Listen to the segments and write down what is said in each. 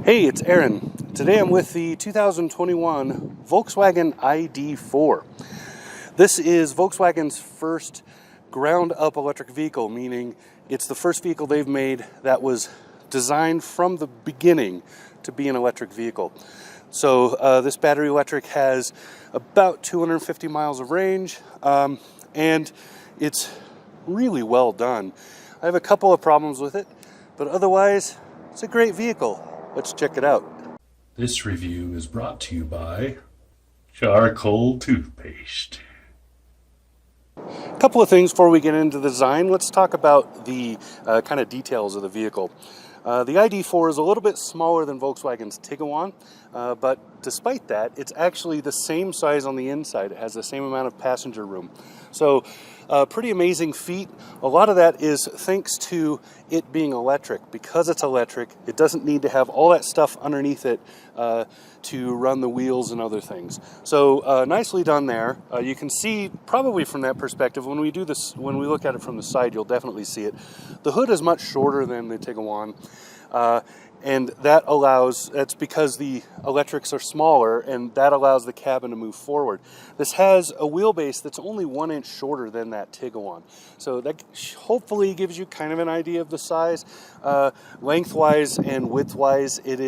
Hey, it's Aaron. Today I'm with the 2021 Volkswagen ID.4. This is Volkswagen's first ground-up electric vehicle, meaning it's the first vehicle they've made that was designed from the beginning to be an electric vehicle. So this battery electric has about 250 miles of range, and it's really well done. I have a couple of problems with it, but otherwise, it's a great vehicle. Let's check it out. This review is brought to you by Charcoal Toothpaste. A couple of things before we get into the design. Let's talk about the kind of details of the vehicle. The ID.4 is a little bit smaller than Volkswagen's Tiguan, but despite that, it's actually the same size on the inside. It has the same amount of passenger room. So pretty amazing feat. A lot of that is thanks to it being electric. Because it's electric, it doesn't need to have all that stuff underneath it to run the wheels and other things. So nicely done there. You can see probably from that perspective, when we do this, when we look at it from the side, you'll definitely see it. The hood is much shorter than the Tiguan. And that's because the electrics are smaller, and that allows the cabin to move forward. This has a wheelbase that's only 1 inch shorter than that Tiguan. So that hopefully gives you kind of an idea of the size. Lengthwise and widthwise, it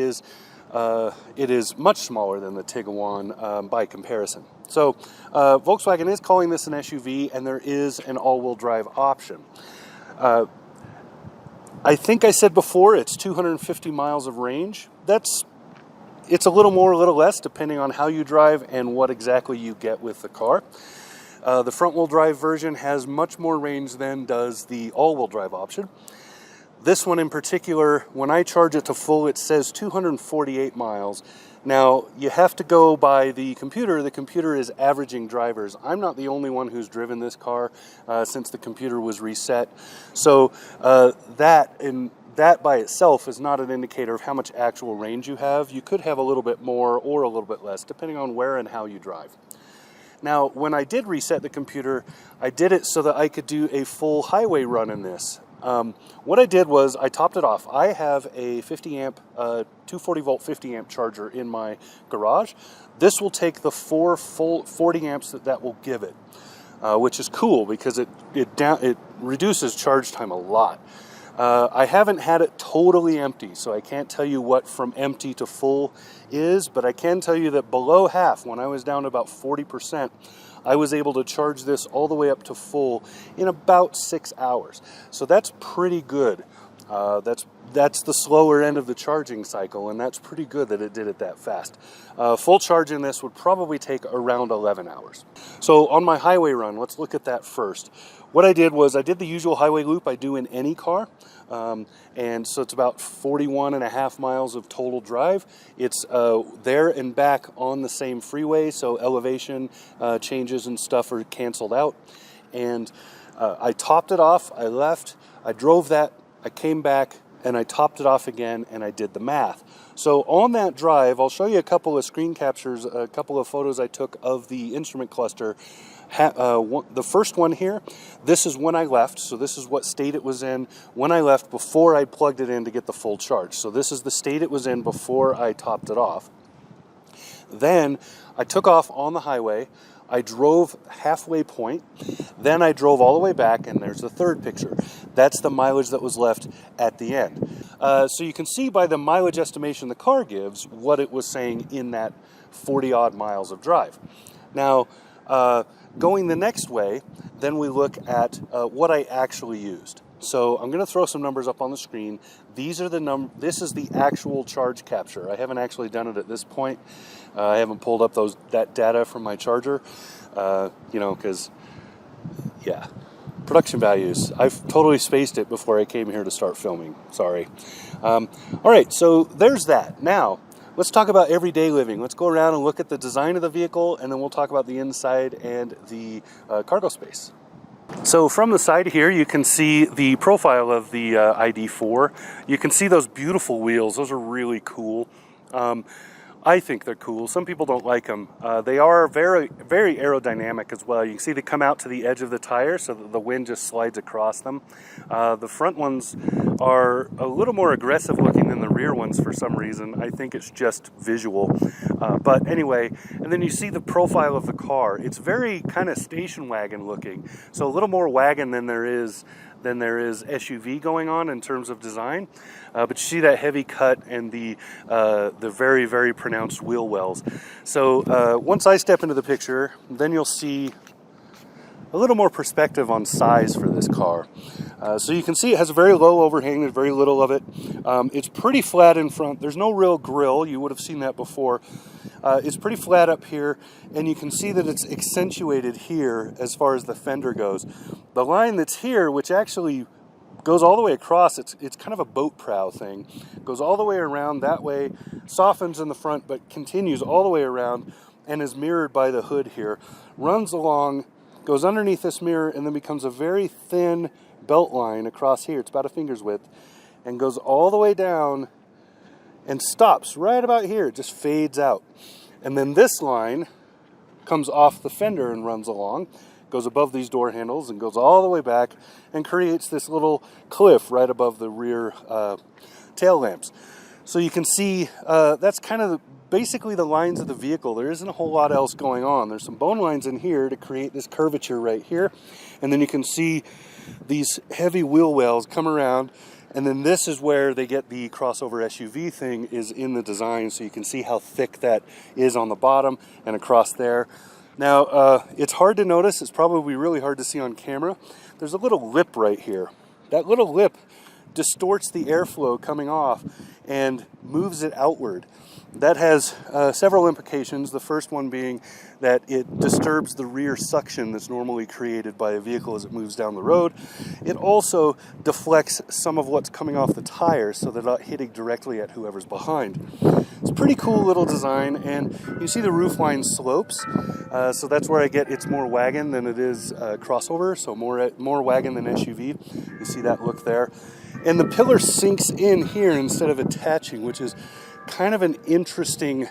is much smaller than the Tiguan by comparison. So Volkswagen is calling this an SUV, and there is an all-wheel drive option. I think I said before it's 250 miles of range. It's a little more, a little less, depending on how you drive and what exactly you get with the car. The front-wheel drive version has much more range than does the all-wheel drive option. This one in particular, when I charge it to full, it says 248 miles. Now, you have to go by the computer. The computer is averaging drivers. I'm not the only one who's driven this car since the computer was reset. So that by itself is not an indicator of how much actual range you have. You could have a little bit more or a little bit less, depending on where and how you drive. Now, when I did reset the computer, I did it so that I could do a full highway run in this. What I did was I topped it off. I have a 50 amp, 240 volt 50 amp charger in my garage. This will take the 4 full 40 amps that will give it, which is cool because it reduces charge time a lot. I haven't had it totally empty, so I can't tell you what from empty to full is, but I can tell you that below half, when I was down to about 40%, I was able to charge this all the way up to full in about 6 hours. So that's pretty good. That's the slower end of the charging cycle, and that's pretty good that it did it that fast. Full charge in this would probably take around 11 hours. So on my highway run, let's look at that first. What I did was I did the usual highway loop I do in any car, and so it's about 41.5 miles of total drive. It's there and back on the same freeway, so elevation changes and stuff are canceled out. And I topped it off, I left, I drove that, I came back, and I topped it off again, and I did the math. So on that drive, I'll show you a couple of screen captures, a couple of photos I took of the instrument cluster. The first one here, this is when I left, so this is what state it was in when I left before I plugged it in to get the full charge. So this is the state it was in before I topped it off. Then I took off on the highway. I drove halfway point, then I drove all the way back, and there's the third picture. That's the mileage that was left at the end. So you can see by the mileage estimation the car gives what it was saying in that 40-odd miles of drive. Now, going the next way, then we look at what I actually used. So I'm going to throw some numbers up on the screen. This is the actual charge capture. I haven't actually done it at this point. I haven't pulled up that data from my charger, because, yeah, production values. I've totally spaced it before I came here to start filming. Sorry. All right, so there's that. Now, let's talk about everyday living. Let's go around and look at the design of the vehicle, and then we'll talk about the inside and the cargo space. So from the side here, you can see the profile of the ID.4. You can see those beautiful wheels. Those are really cool. I think they're cool. Some people don't like them. They are very, very aerodynamic as well. You can see they come out to the edge of the tire so that the wind just slides across them. The front ones are a little more aggressive looking than the rear ones for some reason. I think it's just visual. But anyway, and then you see the profile of the car. It's very kind of station wagon looking. So a little more wagon than there is SUV going on in terms of design. But you see that heavy cut and the very, very pronounced wheel wells. So once I step into the picture, then you'll see a little more perspective on size for this car. So you can see it has a very low overhang. There's very little of it. It's pretty flat in front. There's no real grille. You would have seen that before. It's pretty flat up here, and you can see that it's accentuated here as far as the fender goes. The line that's here, which actually goes all the way across, it's kind of a boat prow thing. Goes all the way around that way, softens in the front, but continues all the way around and is mirrored by the hood here. Runs along, goes underneath this mirror, and then becomes a very thin belt line across here. It's about a finger's width, and goes all the way down and stops right about here. It just fades out. And then this line comes off the fender and runs along, goes above these door handles and goes all the way back and creates this little cliff right above the rear tail lamps. So you can see that's kind of basically the lines of the vehicle. There isn't a whole lot else going on. There's some bone lines in here to create this curvature right here. And then you can see these heavy wheel wells come around. And then this is where they get the crossover SUV thing is in the design. So you can see how thick that is on the bottom and across there. Now, it's hard to notice. It's probably really hard to see on camera. There's a little lip right here. That little lip distorts the airflow coming off and moves it outward. That has several implications. The first one being that it disturbs the rear suction that's normally created by a vehicle as it moves down the road. It also deflects some of what's coming off the tires so they're not hitting directly at whoever's behind. It's a pretty cool little design, and you see the roof line slopes. So that's where I get it's more wagon than it is crossover, so more wagon than SUV. You see that look there. And the pillar sinks in here instead of attaching, which is kind of an interesting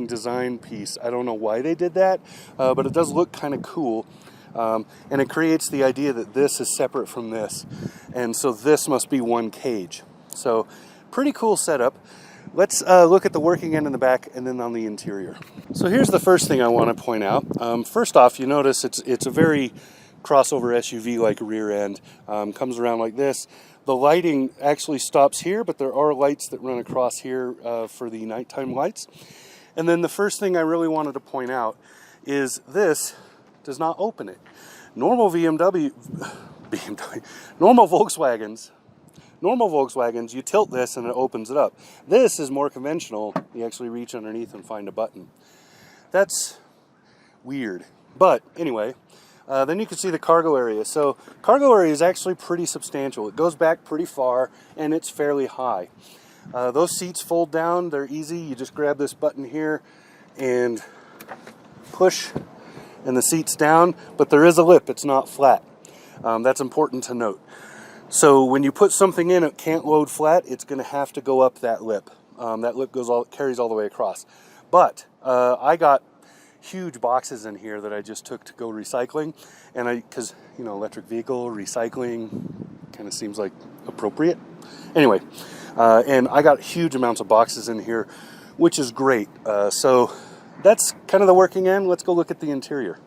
design piece. I don't know why they did that, but it does look kind of cool. And it creates the idea that this is separate from this. And so this must be one cage. So pretty cool setup. Let's look at the working end in the back and then on the interior. So here's the first thing I want to point out. First off, you notice it's a very crossover SUV-like rear end. Comes around like this. The lighting actually stops here, but there are lights that run across here for the nighttime lights. And then the first thing I really wanted to point out is this does not open it. Normal Volkswagens, you tilt this and it opens it up. This is more conventional. You actually reach underneath and find a button. That's weird. But anyway, then you can see the cargo area. So cargo area is actually pretty substantial. It goes back pretty far and it's fairly high. Those seats fold down. They're easy. You just grab this button here and push and the seat's down, but there is a lip. It's not flat. That's important to note. So when you put something in, it can't load flat. It's going to have to go up that lip. That lip carries all the way across. But I got huge boxes in here that I just took to go recycling, and because electric vehicle recycling kind of seems like appropriate. Anyway, and I got huge amounts of boxes in here, which is great. So that's kind of the working end. Let's go look at the interior.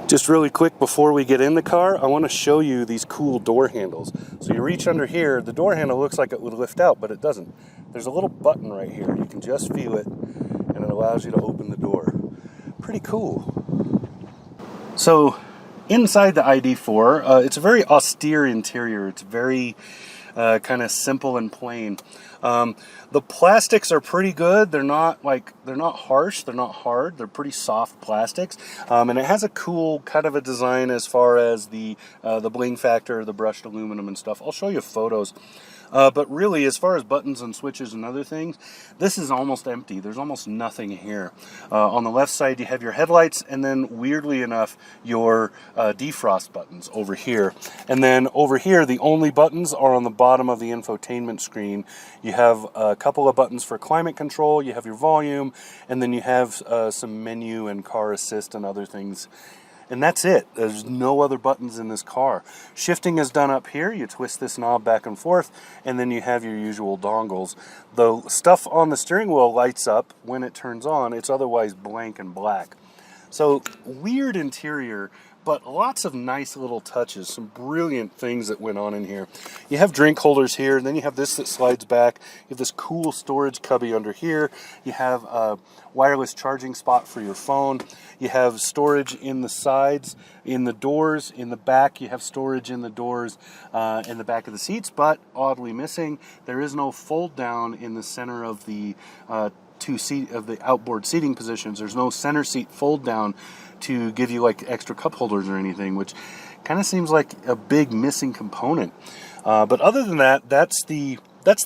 Just really quick before we get in the car, I want to show you these cool door handles. So you reach under here, the door handle looks like it would lift out, but it doesn't. There's a little button right here. You can just feel it, and it allows you to open the door. Pretty cool. So inside the ID.4, it's a very austere interior. It's very kind of simple and plain. The plastics are pretty good. They're not harsh. They're not hard. They're pretty soft plastics. And it has a cool kind of a design as far as the bling factor, the brushed aluminum and stuff. I'll show you photos. But really, as far as buttons and switches and other things, this is almost empty. There's almost nothing here. On the left side, you have your headlights, and then, weirdly enough, your defrost buttons over here. And then over here, the only buttons are on the bottom of the infotainment screen, you have a couple of buttons for climate control, you have your volume, and then you have some menu and car assist and other things. And that's it. There's no other buttons in this car. Shifting is done up here. You twist this knob back and forth, and then you have your usual dongles. The stuff on the steering wheel lights up when it turns on. It's otherwise blank and black. So weird interior, but lots of nice little touches, some brilliant things that went on in here. You have drink holders here, and then you have this that slides back. You have this cool storage cubby under here. You have a wireless charging spot for your phone. You have storage in the sides, in the doors, in the back. You have storage in the doors, in the back of the seats, but oddly missing, there is no fold down in the center of the outboard seating positions. There's no center seat fold down to give you like extra cup holders or anything, which kind of seems like a big missing component. But other than that, that's the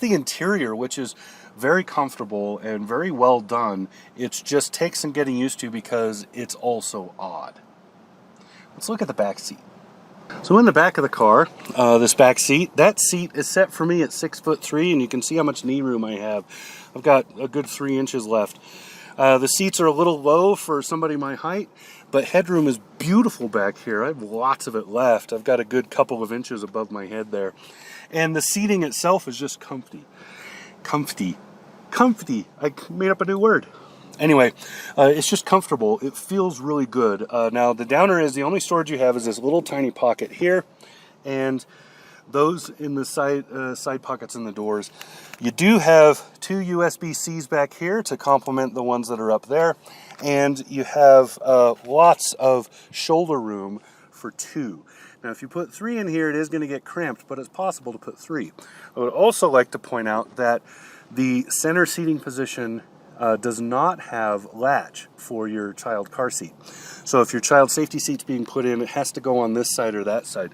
interior, which is very comfortable and very well done. It just takes some getting used to because it's also odd. Let's look at the back seat. So in the back of the car, this back seat, that seat is set for me at 6'3", and you can see how much knee room I have. I've got a good 3 inches left. The seats are a little low for somebody my height, but headroom is beautiful back here. I have lots of it left. I've got a good couple of inches above my head there. And the seating itself is just comfy. Comfy. I made up a new word. Anyway, it's just comfortable. It feels really good. Now, the downer is the only storage you have is this little tiny pocket here, and those in the side pockets in the doors. You do have 2 USB-Cs back here to complement the ones that are up there, and you have lots of shoulder room for 2. Now, if you put 3 in here, it is going to get cramped, but it's possible to put 3. I would also like to point out that the center seating position does not have latch for your child car seat. So if your child safety seat's being put in, it has to go on this side or that side.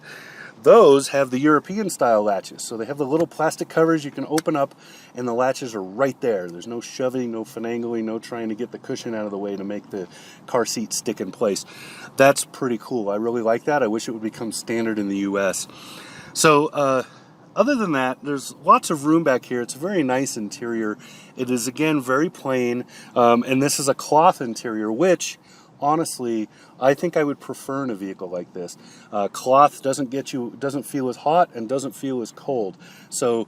Those have the European style latches. So they have the little plastic covers you can open up, and the latches are right there. There's no shoving, no finagling, no trying to get the cushion out of the way to make the car seat stick in place. That's pretty cool. I really like that. I wish it would become standard in the US. So other than that, there's lots of room back here. It's a very nice interior. It is, again, very plain, and this is a cloth interior, which honestly, I think I would prefer in a vehicle like this. Cloth doesn't feel as hot and doesn't feel as cold. So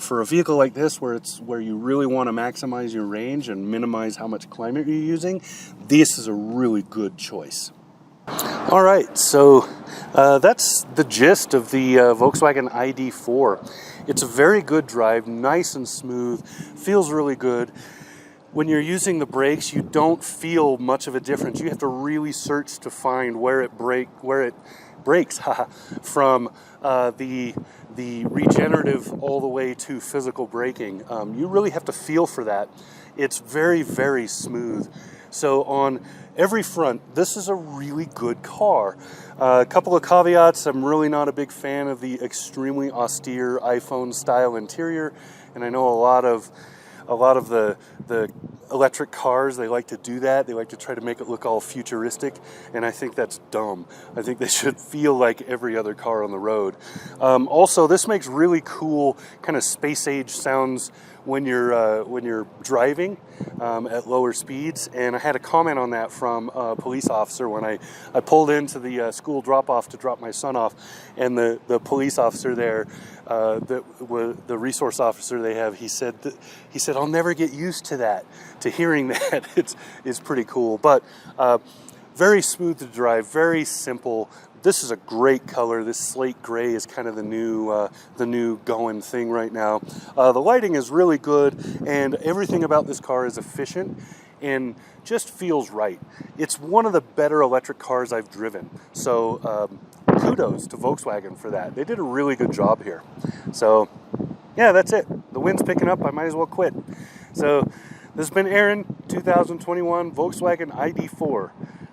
for a vehicle like this, where you really want to maximize your range and minimize how much climate you're using, this is a really good choice. All right, so that's the gist of the Volkswagen ID.4. It's a very good drive, nice and smooth, feels really good. When you're using the brakes, you don't feel much of a difference. You have to really search to find where it breaks from the regenerative all the way to physical braking. You really have to feel for that. It's very, very smooth. So on every front, this is a really good car. A couple of caveats: I'm really not a big fan of the extremely austere iPhone style interior, and I know a lot of the electric cars, they like to do that. They like to try to make it look all futuristic, and I think that's dumb. I think they should feel like every other car on the road. Also, this makes really cool kind of space age sounds when you're driving at lower speeds, and I had a comment on that from a police officer when I pulled into the school drop-off to drop my son off, and the police officer there, the resource officer they have, he said I'll never get used to that, to hearing that. It's pretty cool, but very smooth to drive, very simple. This is a great color. This slate gray is kind of the new going thing right now. The lighting is really good, and everything about this car is efficient and just feels right. It's one of the better electric cars I've driven. So kudos to Volkswagen for that. They did a really good job here. So yeah, that's it. The wind's picking up. I might as well quit. So this has been Aaron, 2021 Volkswagen ID.4.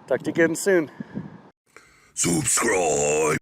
Talk to you again soon. Subscribe.